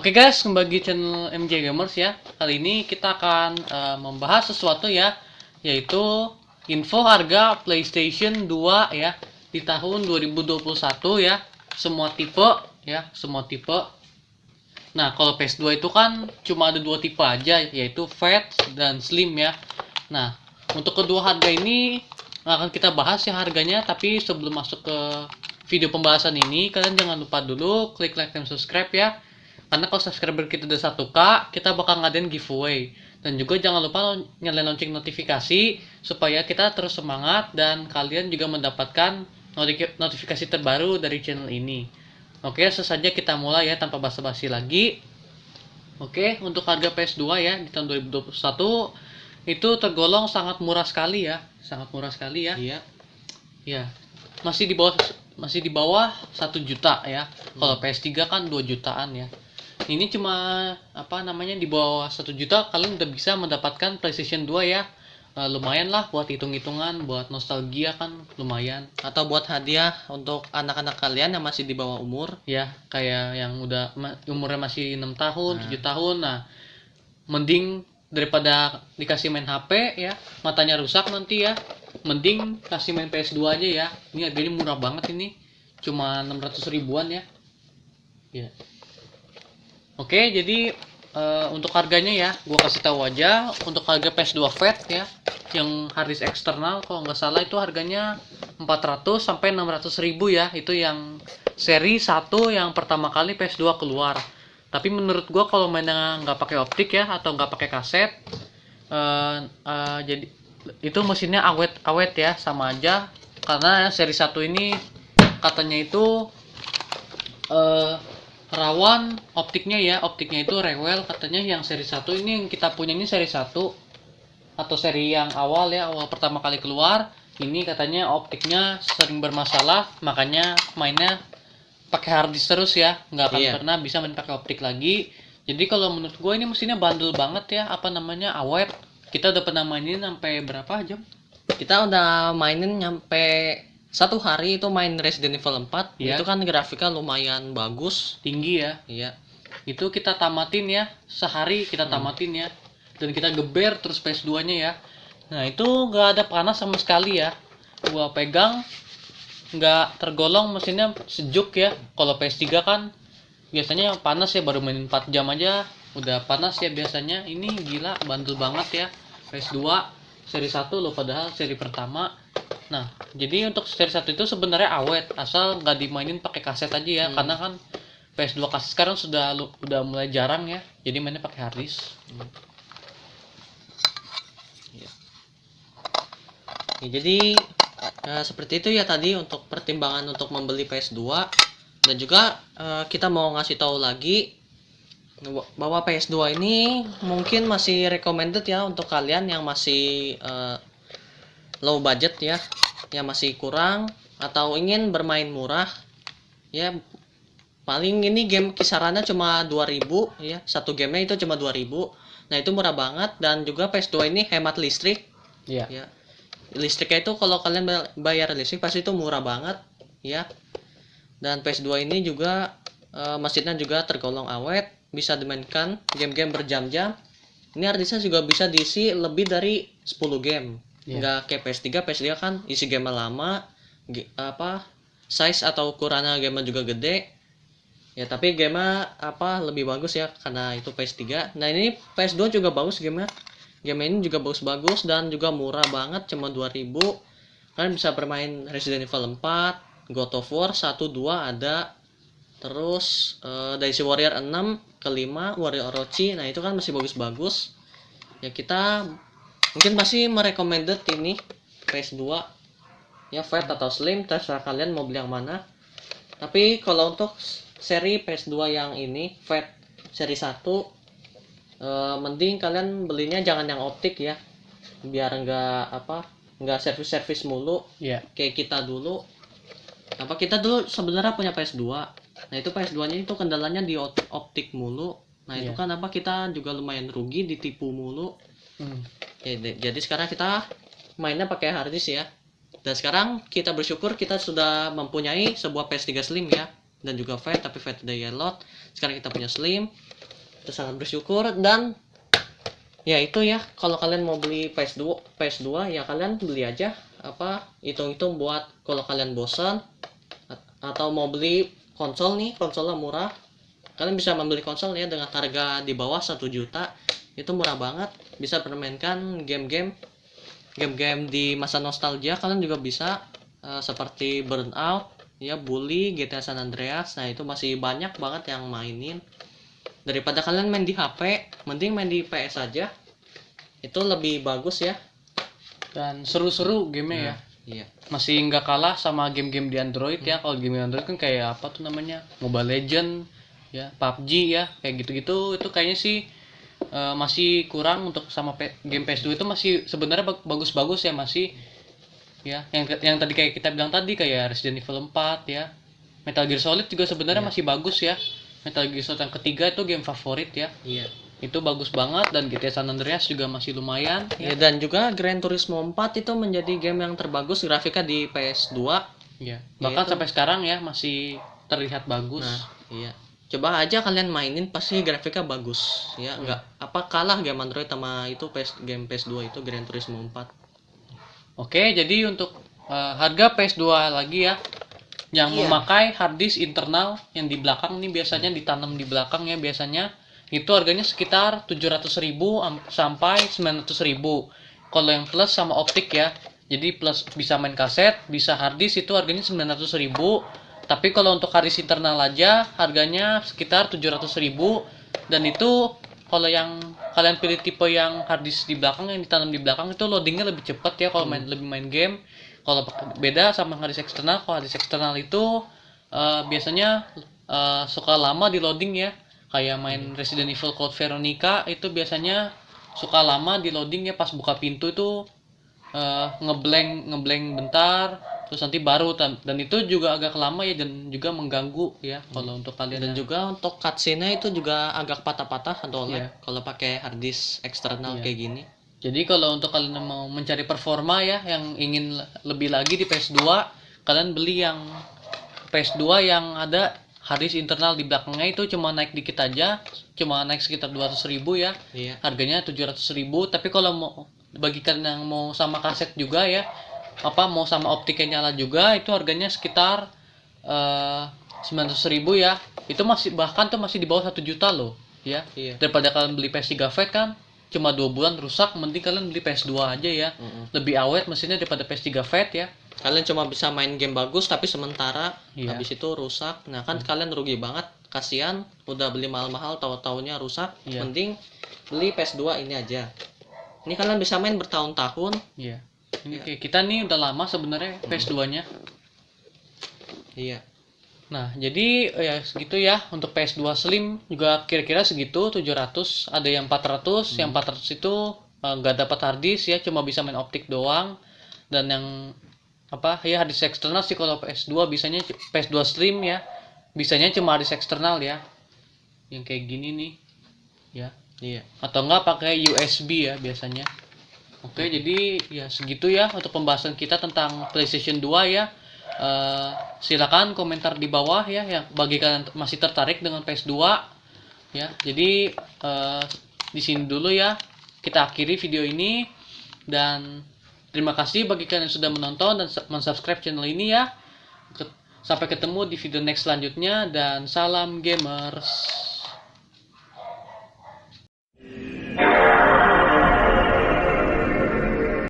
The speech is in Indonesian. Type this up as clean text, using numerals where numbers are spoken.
Oke guys, kembali di channel MJ Gamers ya. Kali ini kita akan membahas sesuatu ya, yaitu info harga PlayStation 2 ya di tahun 2021 ya. Semua tipe ya, semua tipe. Nah, kalau PS2 itu kan cuma ada dua tipe aja, yaitu Fat dan Slim ya. Nah, untuk kedua harga ini akan kita bahas ya harganya, tapi sebelum masuk ke video pembahasan ini, kalian jangan lupa dulu klik like dan subscribe ya. Karena kalau subscriber kita udah 1K, kita bakal ngadain giveaway. Dan juga jangan lupa nyalain lonceng notifikasi supaya kita terus semangat dan kalian juga mendapatkan notifikasi terbaru dari channel ini. Oke, langsung saja kita mulai ya tanpa basa-basi lagi. Oke, untuk harga PS2 ya di tahun 2021 itu tergolong sangat murah sekali ya, sangat murah sekali ya. Iya. Ya, masih di bawah 1 juta ya. Kalau PS3 kan 2 jutaan ya. Ini cuma di bawah 1 juta kalian udah bisa mendapatkan PlayStation 2 ya. Lumayan lah buat hitung-hitungan, buat nostalgia kan lumayan. Atau buat hadiah untuk anak-anak kalian yang masih di bawah umur. Ya, kayak yang udah umurnya masih 6 tahun, 7 tahun. Nah, mending daripada dikasih main HP ya, matanya rusak nanti ya. Mending kasih main PS2 aja ya. Ini harganya murah banget ini. Cuma 600 ribuan ya. Ya. Oke, jadi untuk harganya ya, gua kasih tahu aja untuk harga PS2 Fat ya, yang harddisk eksternal kalau nggak salah itu harganya 400 sampai 600 ribu ya, itu yang seri 1 yang pertama kali PS2 keluar. Tapi menurut gua kalau mainnya nggak pakai optik ya atau nggak pakai kaset, jadi itu mesinnya awet ya, sama aja karena seri 1 ini katanya itu rawan optiknya ya, optiknya itu rewel katanya. Yang seri 1 ini yang kita punya ini seri 1 atau seri yang awal ya, awal pertama kali keluar ini katanya optiknya sering bermasalah, makanya mainnya pakai harddisk terus ya, nggak akan pernah bisa main pakai optik lagi. Jadi kalau menurut gue ini mesinnya bandel banget ya, awet. Kita udah pernah mainin sampai berapa jam? Kita udah mainin nyampe 1 hari itu main Resident Evil 4 ya. Itu kan grafiknya lumayan bagus, tinggi ya. Iya. Itu kita tamatin ya, sehari kita tamatin ya. Dan kita geber terus PS2 nya ya. Nah itu nggak ada panas sama sekali ya. Gua pegang nggak tergolong mesinnya sejuk ya. Kalau PS3 kan biasanya panas ya, baru main 4 jam aja udah panas ya biasanya. Ini gila bandel banget ya. PS2 seri 1 loh, padahal seri pertama. Nah, jadi untuk seri 1 itu sebenarnya awet, asal nggak dimainin pakai kaset aja ya, karena kan PS2 kaset sekarang udah mulai jarang ya, jadi mainnya pakai harddisk. Ya, jadi seperti itu ya tadi untuk pertimbangan untuk membeli PS2. Dan juga kita mau ngasih tahu lagi bahwa PS2 ini mungkin masih recommended ya untuk kalian yang masih low budget ya, yang masih kurang atau ingin bermain murah ya. Paling ini game kisarannya cuma 2000 ya, satu gamenya itu cuma 2000. Nah itu murah banget. Dan juga PS2 ini hemat listrik ya. Listriknya itu kalau kalian bayar listrik pasti itu murah banget ya. Dan PS2 ini juga mesinnya juga tergolong awet, bisa dimainkan game-game berjam-jam. Ini harddisknya juga bisa diisi lebih dari 10 game. Nggak kayak PS3 kan isi game lama, size atau ukurannya game juga gede ya, tapi game lebih bagus ya karena itu PS3. Nah ini PS2 juga bagus game ini juga bagus-bagus dan juga murah banget, cuma 2000. Kalian bisa bermain Resident Evil 4, God of War 1, 2 ada, terus Dynasty Warrior 6 ke-5, Warrior Orochi. Nah itu kan masih bagus-bagus ya. Kita mungkin masih merecommended ini PS2 ya, Fat atau Slim, terserah kalian mau beli yang mana. Tapi kalau untuk seri PS2 yang ini Fat seri 1, mending kalian belinya jangan yang optik ya, biar nggak servis mulu kayak kita dulu. Kita dulu sebenarnya punya PS2. Nah itu PS2 nya itu kendalanya di optik mulu. Nah itu kan kita juga lumayan rugi, ditipu mulu. Jadi sekarang kita mainnya pakai harddisk ya. Dan sekarang kita bersyukur kita sudah mempunyai sebuah PS3 Slim ya. dan juga fat, tapi fat udah yellow. Sekarang kita punya slim. Kita sangat bersyukur. Dan ya itu ya, kalau kalian mau beli PS2 ya kalian beli aja, apa hitung-hitung buat kalau kalian bosan atau mau beli konsol nih, konsolnya murah. Kalian bisa membeli konsol ya dengan harga di bawah 1 juta. Itu murah banget, bisa permainkan game-game di masa nostalgia. Kalian juga bisa seperti Burnout ya, Bully, GTA San Andreas. Nah itu masih banyak banget yang mainin. Daripada kalian main di HP, mending main di PS aja. Itu lebih bagus ya. Dan seru-seru gamenya ya. Iya. Masih nggak kalah sama game-game di Android ya. Kalau game di Android kan kayak apa tuh namanya, Mobile Legend ya, PUBG ya, kayak gitu-gitu. Itu kayaknya sih masih kurang untuk sama game PS2 itu. Masih sebenarnya bagus-bagus ya, masih ya. Yang tadi kayak kita bilang tadi, kayak Resident Evil 4 ya, Metal Gear Solid juga sebenarnya masih bagus ya. Metal Gear Solid yang ketiga itu game favorit ya. Iya. Itu bagus banget. Dan GTA San Andreas juga masih lumayan Ya, dan juga Gran Turismo 4 itu menjadi game yang terbagus grafiknya di PS2. ya. Bahkan itu. sampai sekarang ya masih terlihat bagus. Nah, iya. Coba aja kalian mainin, pasti grafiknya bagus. Ya, enggak apa kalah game Android sama itu game PS2 itu Gran Turismo 4. Oke, jadi untuk harga PS2 lagi ya, yang memakai hard disk internal yang di belakang nih, biasanya ditanam di belakang ya, biasanya itu harganya sekitar 700.000 sampai 900.000. Kalau yang plus sama optik ya, jadi plus bisa main kaset, bisa hard disk, itu harganya 900.000. Tapi kalau untuk hard disk internal aja harganya sekitar 700.000. Dan itu kalau yang kalian pilih tipe yang hard disk di belakang, yang ditanam di belakang, itu loadingnya lebih cepat ya kalau lebih main game. Kalau beda sama hard disk eksternal, kalau hard disk eksternal itu biasanya suka lama di loading ya. Kayak main Resident Evil Code Veronica itu biasanya suka lama di loading ya, pas buka pintu itu ngeblank bentar, terus nanti baru, dan itu juga agak lama ya, dan juga mengganggu ya kalau untuk kalian. Dan juga untuk cutscene-nya itu juga agak patah-patah atau Iya. kalau pakai hard disk eksternal kayak gini. Jadi kalau untuk kalian yang mau mencari performa ya, yang ingin lebih lagi di PS2, kalian beli yang PS2 yang ada hard disk internal di belakangnya. Itu cuma naik dikit aja, cuma naik sekitar 200.000 ya. Iya. Harganya 700.000. Tapi kalau mau bagi kalian yang mau sama kaset juga ya, apa mau sama optiknya nyala juga, itu harganya sekitar 900.000 ya. Itu masih, bahkan tuh masih di bawah 1 juta loh ya. Iya. Daripada kalian beli PS3 Fat kan cuma 2 bulan rusak, mending kalian beli PS2 aja ya. Lebih awet mesinnya daripada PS3 Fat ya. Kalian cuma bisa main game bagus tapi sementara Iya. habis itu rusak. Nah, kan kalian rugi banget. Kasihan udah beli mahal-mahal tahu-taunya rusak. Iya. Mending beli PS2 ini aja. Ini kalian bisa main bertahun-tahun. Iya. Ini kayak kita nih udah lama sebenarnya PS2-nya. Iya. Nah, jadi ya segitu ya untuk PS2 Slim, juga kira-kira segitu 700, ada yang 400, yang 400 itu nggak dapat hard disk ya, cuma bisa main optik doang. Dan yang apa ya, hard disk eksternal sih kalau PS2 bisanya, PS2 Slim ya, bisanya cuma hard disk eksternal ya. Yang kayak gini nih. Ya. Iya. Atau enggak pakai USB ya biasanya. Oke, jadi ya segitu ya untuk pembahasan kita tentang PlayStation 2 ya. Silakan komentar di bawah ya, yang bagi kalian masih tertarik dengan PS2 ya. Jadi di sini dulu ya kita akhiri video ini, dan terima kasih bagi kalian yang sudah menonton dan mensubscribe channel ini ya. Sampai ketemu di video next selanjutnya, dan salam gamers.